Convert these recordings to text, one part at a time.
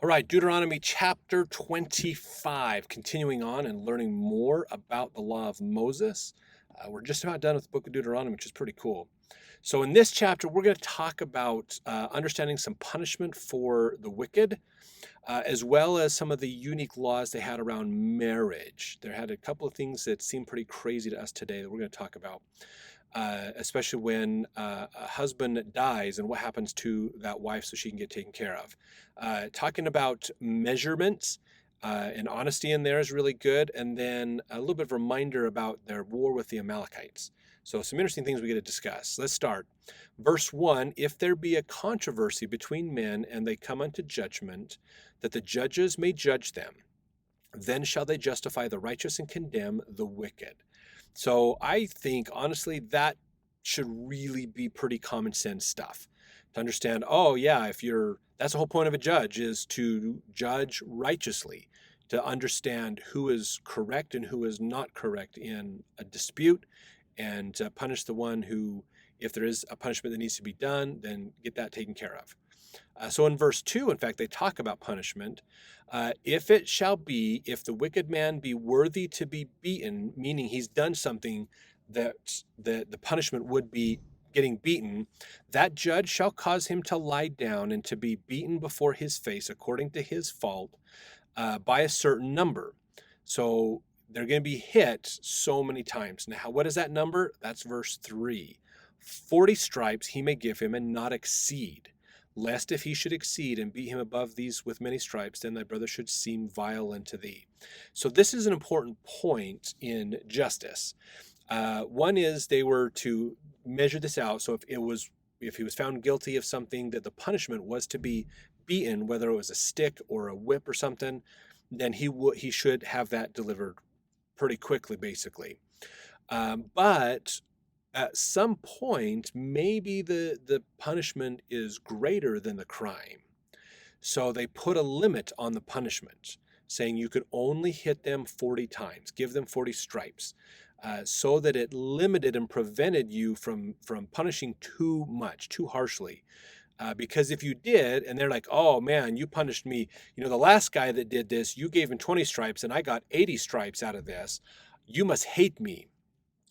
All right, Deuteronomy chapter 25, continuing on and learning more about the law of Moses. We're just about done with the book of Deuteronomy, which is pretty cool. So, in this chapter, we're going to talk about understanding some punishment for the wicked, as well as some of the unique laws they had around marriage. There had a couple of things that seem pretty crazy to us today that we're going to talk about. Especially when a husband dies and what happens to that wife so she can get taken care of. Talking about measurements and honesty in there is really good. And then a little bit of reminder about their war with the Amalekites. So, some interesting things we get to discuss. Let's start. Verse 1 If there be a controversy between men and they come unto judgment, that the judges may judge them, then shall they justify the righteous and condemn the wicked. So I think honestly that should really be pretty common sense stuff to understand. Oh yeah, if you're that's the whole point of a judge is to judge righteously, to understand who is correct and who is not correct in a dispute, and punish the one who, if there is a punishment that needs to be done, then get that taken care of. So in verse 2, in fact, they talk about punishment. If it shall be, if the wicked man be worthy to be beaten, meaning he's done something that the punishment would be getting beaten, that judge shall cause him to lie down and to be beaten before his face according to his fault by a certain number. So they're going to be hit so many times. Now, what is that number? That's verse 3. 40 stripes he may give him and not exceed. Lest if he should exceed and beat him above these with many stripes, then thy brother should seem vile unto thee. So this is an important point in justice. One is they were to measure this out. So if he was found guilty of something, that the punishment was to be beaten, whether it was a stick or a whip or something, then he should have that delivered pretty quickly, basically. But at some point, maybe the punishment is greater than the crime. So they put a limit on the punishment, saying you could only hit them 40 times, give them 40 stripes, so that it limited and prevented you from punishing too much, too harshly. Because if you did, and they're like, oh man, you punished me, the last guy that did this, you gave him 20 stripes and I got 80 stripes out of this, you must hate me.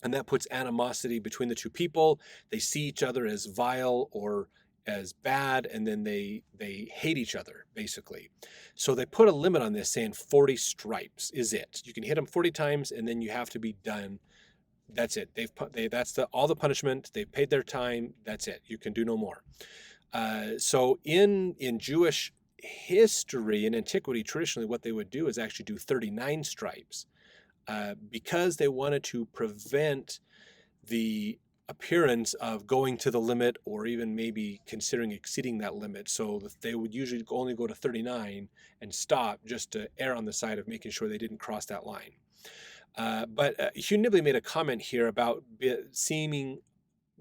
And that puts animosity between the two people. They see each other as vile or as bad, and then they hate each other, basically. So they put a limit on this, saying 40 stripes is it. You can hit them 40 times, and then you have to be done. That's it. That's all the punishment. They've paid their time. That's it. You can do no more. So in Jewish history, in antiquity, traditionally what they would do is actually do 39 stripes. Because they wanted to prevent the appearance of going to the limit or even maybe considering exceeding that limit. So they would usually only go to 39 and stop just to err on the side of making sure they didn't cross that line. But Hugh Nibley made a comment here about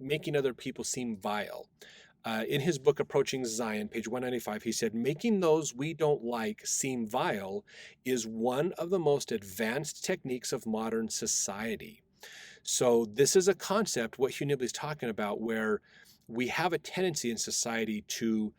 making other people seem vile. In his book, Approaching Zion, page 195, he said, making those we don't like seem vile is one of the most advanced techniques of modern society. So this is a concept, what Hugh Nibley's talking about, where we have a tendency in society to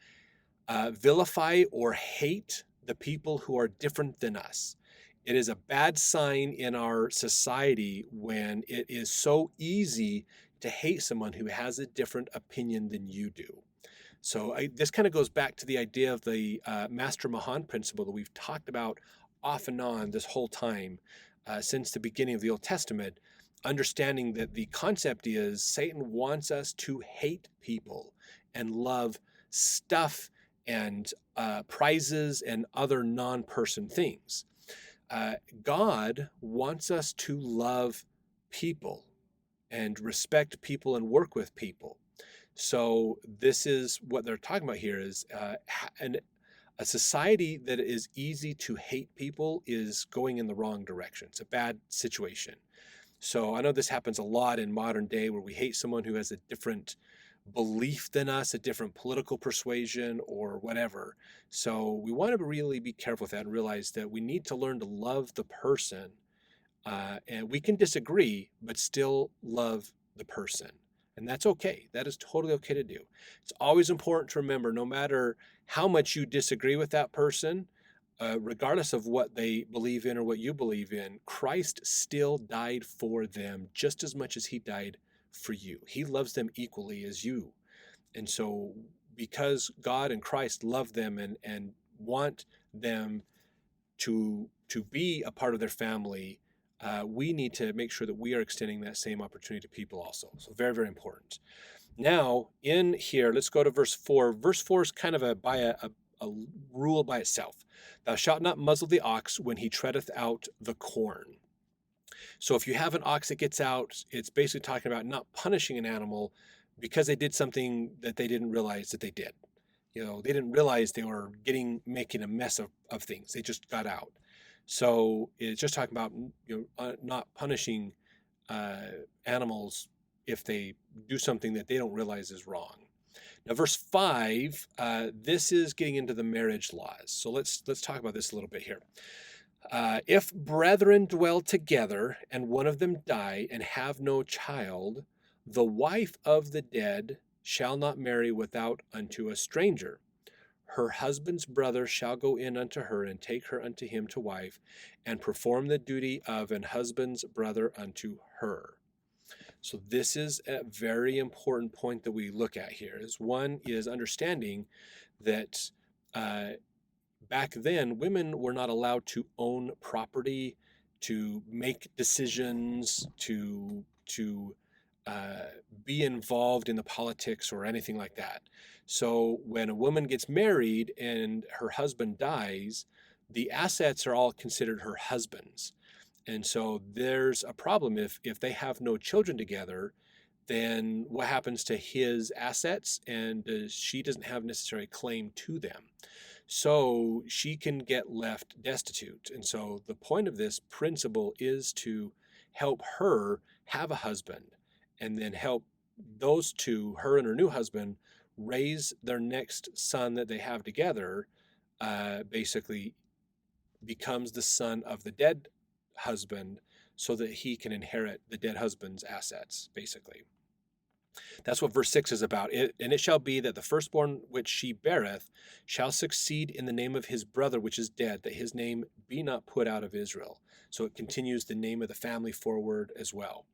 vilify or hate the people who are different than us. It is a bad sign in our society when it is so easy to hate someone who has a different opinion than you do. So this kind of goes back to the idea of the Master Mahan principle that we've talked about off and on this whole time since the beginning of the Old Testament, understanding that the concept is Satan wants us to hate people and love stuff and prizes and other non-person things. God wants us to love people and respect people and work with people. So this is what they're talking about here is a society that is easy to hate people is going in the wrong direction. It's a bad situation. So I know this happens a lot in modern day where we hate someone who has a different belief than us, a different political persuasion or whatever. So we want to really be careful with that and realize that we need to learn to love the person. And we can disagree, but still love the person. And that's okay. That is totally okay to do. It's always important to remember, no matter how much you disagree with that person, regardless of what they believe in or what you believe in, Christ still died for them just as much as he died for you. He loves them equally as you. And so because God and Christ love them and want them to be a part of their family, we need to make sure that we are extending that same opportunity to people also. So very, very important. Now, in here, let's go to verse 4. Verse 4 is kind of a rule by itself. Thou shalt not muzzle the ox when he treadeth out the corn. So if you have an ox that gets out, it's basically talking about not punishing an animal because they did something that they didn't realize that they did. They didn't realize they were making a mess of things. They just got out. So it's just talking about not punishing animals if they do something that they don't realize is wrong. Now, verse 5, this is getting into the marriage laws. So let's talk about this a little bit here. If brethren dwell together, and one of them die and have no child, the wife of the dead shall not marry without unto a stranger. Her husband's brother shall go in unto her and take her unto him to wife, and perform the duty of an husband's brother unto her. So this is a very important point that we look at here. One is understanding that back then women were not allowed to own property, to make decisions, to be involved in the politics or anything like that. So when a woman gets married and her husband dies, the assets are all considered her husband's. And so there's a problem if they have no children together, then what happens to his assets? And she doesn't have necessary claim to them. So she can get left destitute. And so the point of this principle is to help her have a husband and then help those two, her and her new husband, raise their next son that they have together, basically becomes the son of the dead husband so that he can inherit the dead husband's assets, basically. That's what verse 6 is about. And it shall be that the firstborn which she beareth shall succeed in the name of his brother which is dead, that his name be not put out of Israel. So it continues the name of the family forward as well.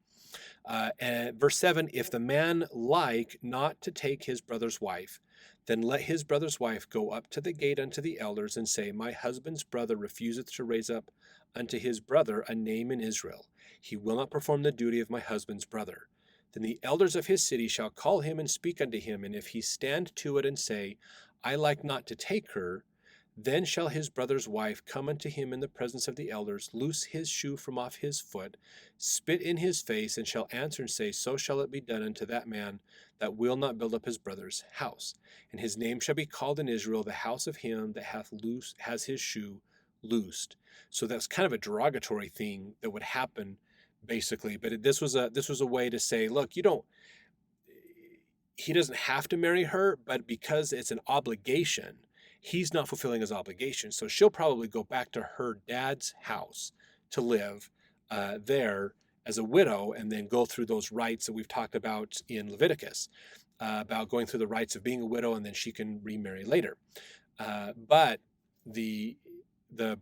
And verse 7, if the man like not to take his brother's wife, then let his brother's wife go up to the gate unto the elders and say, my husband's brother refuseth to raise up unto his brother a name in Israel. He will not perform the duty of my husband's brother. Then the elders of his city shall call him and speak unto him, and if he stand to it and say, I like not to take her, then shall his brother's wife come unto him in the presence of the elders, loose his shoe from off his foot, spit in his face, and shall answer and say, so shall it be done unto that man that will not build up his brother's house. And his name shall be called in Israel the house of him that has his shoe loosed. So that's kind of a derogatory thing that would happen, basically. But this was a way to say, look, he doesn't have to marry her, but because it's an obligation, he's not fulfilling his obligation. So she'll probably go back to her dad's house to live there as a widow, and then go through those rites that we've talked about in Leviticus, about going through the rites of being a widow, and then she can remarry later. But the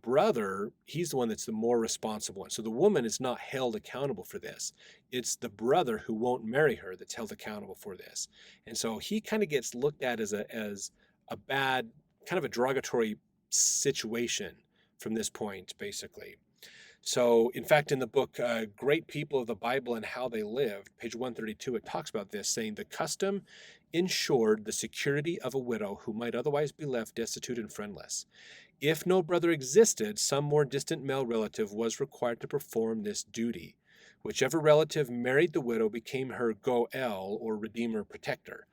brother, he's the one that's the more responsible one. So the woman is not held accountable for this. It's the brother who won't marry her that's held accountable for this. And so he kind of gets looked at as a bad, kind of a derogatory situation from this point, basically. So, in fact, in the book, Great People of the Bible and How They Lived, page 132, it talks about this, saying the custom ensured the security of a widow who might otherwise be left destitute and friendless. If no brother existed, some more distant male relative was required to perform this duty. Whichever relative married the widow became her goel, or redeemer protector.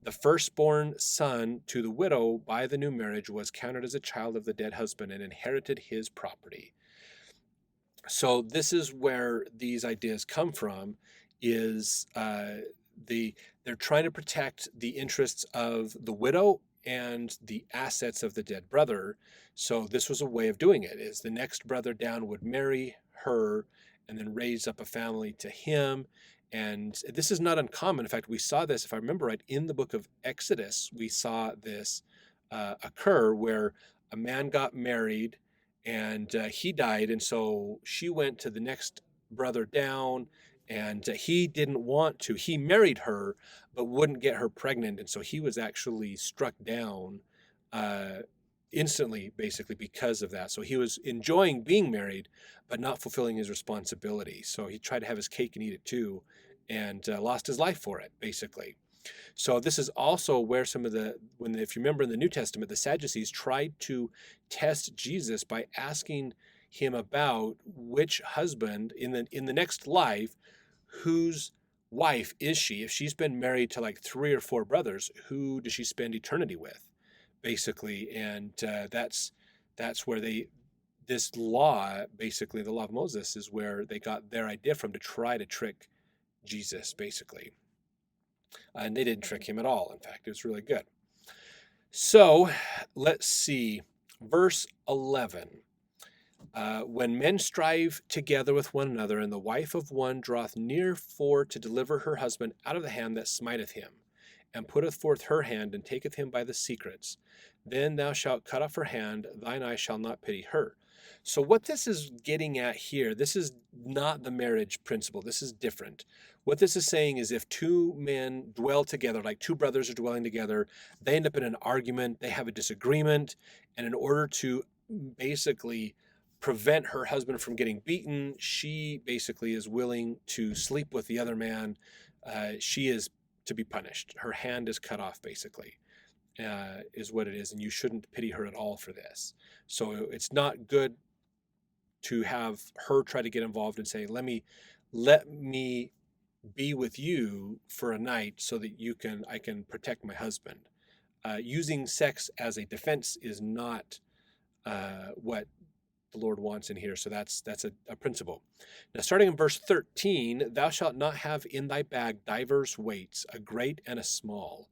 The firstborn son to the widow by the new marriage was counted as a child of the dead husband and inherited his property. So this is where these ideas come from, is they're trying to protect the interests of the widow and the assets of the dead brother. So this was a way of doing it, is the next brother down would marry her and then raise up a family to him. And this is not uncommon. In fact, we saw this, if I remember right, in the book of Exodus, we saw this occur where a man got married and he died, and so she went to the next brother down, and he didn't want to. He married her, but wouldn't get her pregnant, and so he was actually struck down uh, instantly, basically because of that. So he was enjoying being married, but not fulfilling his responsibility. So he tried to have his cake and eat it too, and lost his life for it, basically. So this is also where some of if you remember in the New Testament, the Sadducees tried to test Jesus by asking him about which husband in the next life, whose wife is she? If she's been married to like 3 or 4 brothers, who does she spend eternity with, basically? And that's where this law, basically the law of Moses, is where they got their idea from to try to trick Jesus, basically. And they didn't trick him at all. In fact, it was really good. So let's see. Verse 11. When men strive together with one another, and the wife of one draweth near for to deliver her husband out of the hand that smiteth him, and putteth forth her hand, and taketh him by the secrets, then thou shalt cut off her hand, thine eye shall not pity her. So what this is getting at here, this is not the marriage principle. This is different. What this is saying is if 2 men dwell together, like 2 brothers are dwelling together, they end up in an argument, they have a disagreement, and in order to basically prevent her husband from getting beaten, she basically is willing to sleep with the other man. She is to be punished. Her hand is cut off, basically, is what it is, and you shouldn't pity her at all for this. So it's not good to have her try to get involved and say, let me be with you for a night so that I can protect my husband. Using sex as a defense is not what the Lord wants in here. So that's a principle. Now, starting in verse 13, thou shalt not have in thy bag divers weights, a great and a small.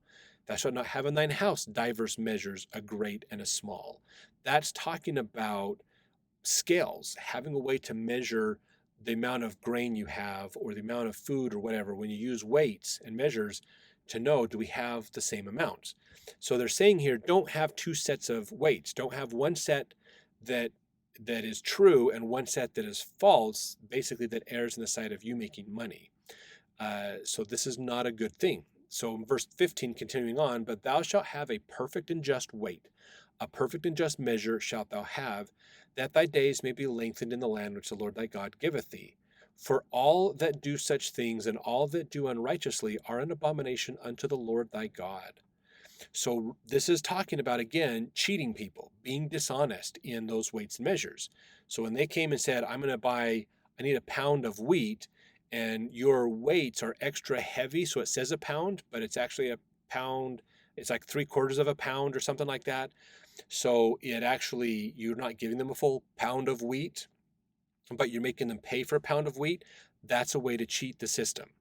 Thou shalt not have in thine house divers measures, a great and a small. That's talking about scales, having a way to measure the amount of grain you have or the amount of food or whatever. When you use weights and measures to know, do we have the same amount? So they're saying here, don't have 2 sets of weights. Don't have one set that is true and one set that is false, basically that errs in the side of you making money. So this is not a good thing. So in verse 15, continuing on, but thou shalt have a perfect and just weight, a perfect and just measure shalt thou have, that thy days may be lengthened in the land which the Lord thy God giveth thee. For all that do such things and all that do unrighteously are an abomination unto the Lord thy God. So this is talking about, again, cheating people, being dishonest in those weights and measures. So when they came and said, I need a pound of wheat, and your weights are extra heavy, so it says a pound, but it's actually a pound, it's like 3/4 of a pound or something like that. So you're not giving them a full pound of wheat, but you're making them pay for a pound of wheat. That's a way to cheat the system.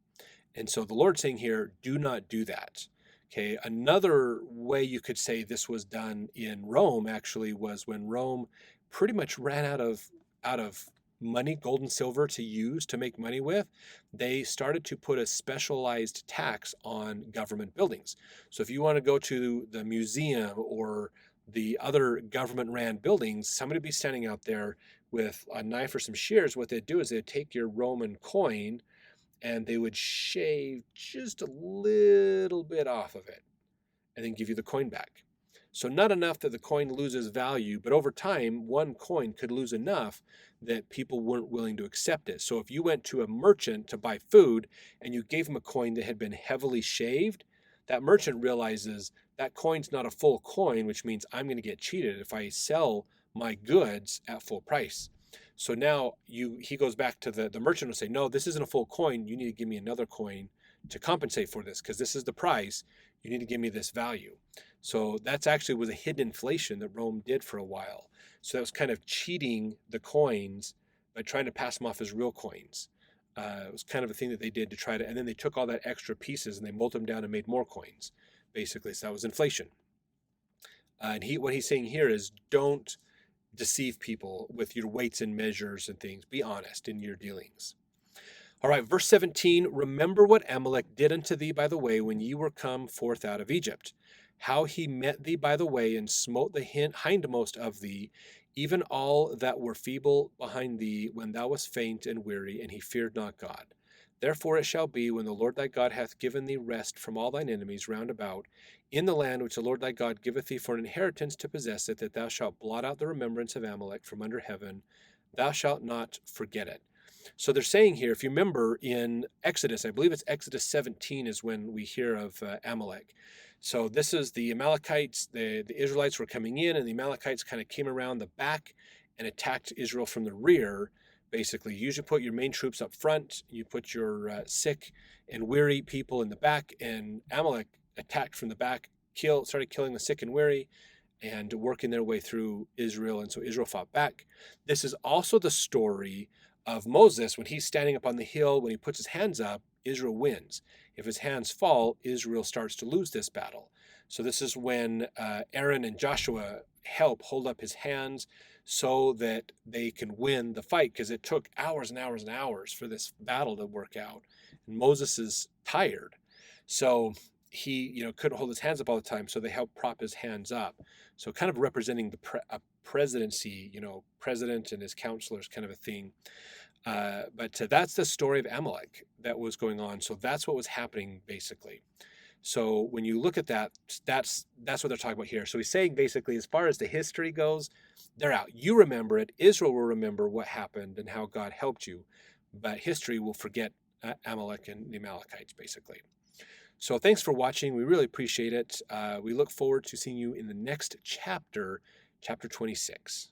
And so the Lord's saying here, do not do that. Okay, another way you could say this was done in Rome actually was when Rome pretty much ran out of money, gold and silver to use to make money with. They started to put a specialized tax on government buildings. So if you want to go to the museum or the other government-ran buildings, somebody would be standing out there with a knife or some shears. What they'd do is they'd take your Roman coin and they would shave just a little bit off of it and then give you the coin back. So not enough that the coin loses value, but over time, one coin could lose enough that people weren't willing to accept it. So if you went to a merchant to buy food and you gave him a coin that had been heavily shaved, that merchant realizes that coin's not a full coin, which means I'm going to get cheated if I sell my goods at full price. So now he goes back to the merchant and say, no, this isn't a full coin. You need to give me another coin to compensate for this because this is the price. You need to give me this value. So that's actually was a hidden inflation that Rome did for a while. So that was kind of cheating the coins by trying to pass them off as real coins. It was kind of a thing that they did to try to, and then they took all that extra pieces and they molted them down and made more coins, basically. So that was inflation. And what he's saying here is don't deceive people with your weights and measures and things. Be honest in your dealings. All right, verse 17, remember what Amalek did unto thee by the way when ye were come forth out of Egypt, how he met thee by the way, and smote the hindmost of thee, even all that were feeble behind thee, when thou wast faint and weary, and he feared not God. Therefore it shall be, when the Lord thy God hath given thee rest from all thine enemies round about, in the land which the Lord thy God giveth thee for an inheritance to possess it, that thou shalt blot out the remembrance of Amalek from under heaven, thou shalt not forget it. So they're saying here, if you remember in Exodus, I believe it's Exodus 17 is when we hear of Amalek. So this is the Amalekites, the Israelites were coming in, and the Amalekites kind of came around the back and attacked Israel from the rear. Basically, you usually put your main troops up front, you put your sick and weary people in the back, and Amalek attacked from the back, started killing the sick and weary, and working their way through Israel, and so Israel fought back. This is also the story of Moses when he's standing up on the hill. When he puts his hands up, Israel wins. If his hands fall, Israel starts to lose this battle. So this is when Aaron and Joshua help hold up his hands so that they can win the fight, because it took hours and hours and hours for this battle to work out. And Moses is tired. So he couldn't hold his hands up all the time, so they helped prop his hands up. So kind of representing a presidency, president and his counselors kind of a thing. But that's the story of Amalek that was going on. So that's what was happening basically. So when you look at that, that's what they're talking about here. So he's saying basically, as far as the history goes, they're out. You remember it. Israel will remember what happened and how God helped you, but history will forget Amalek and the Amalekites basically. So thanks for watching. We really appreciate it. We look forward to seeing you in the next chapter, chapter 26.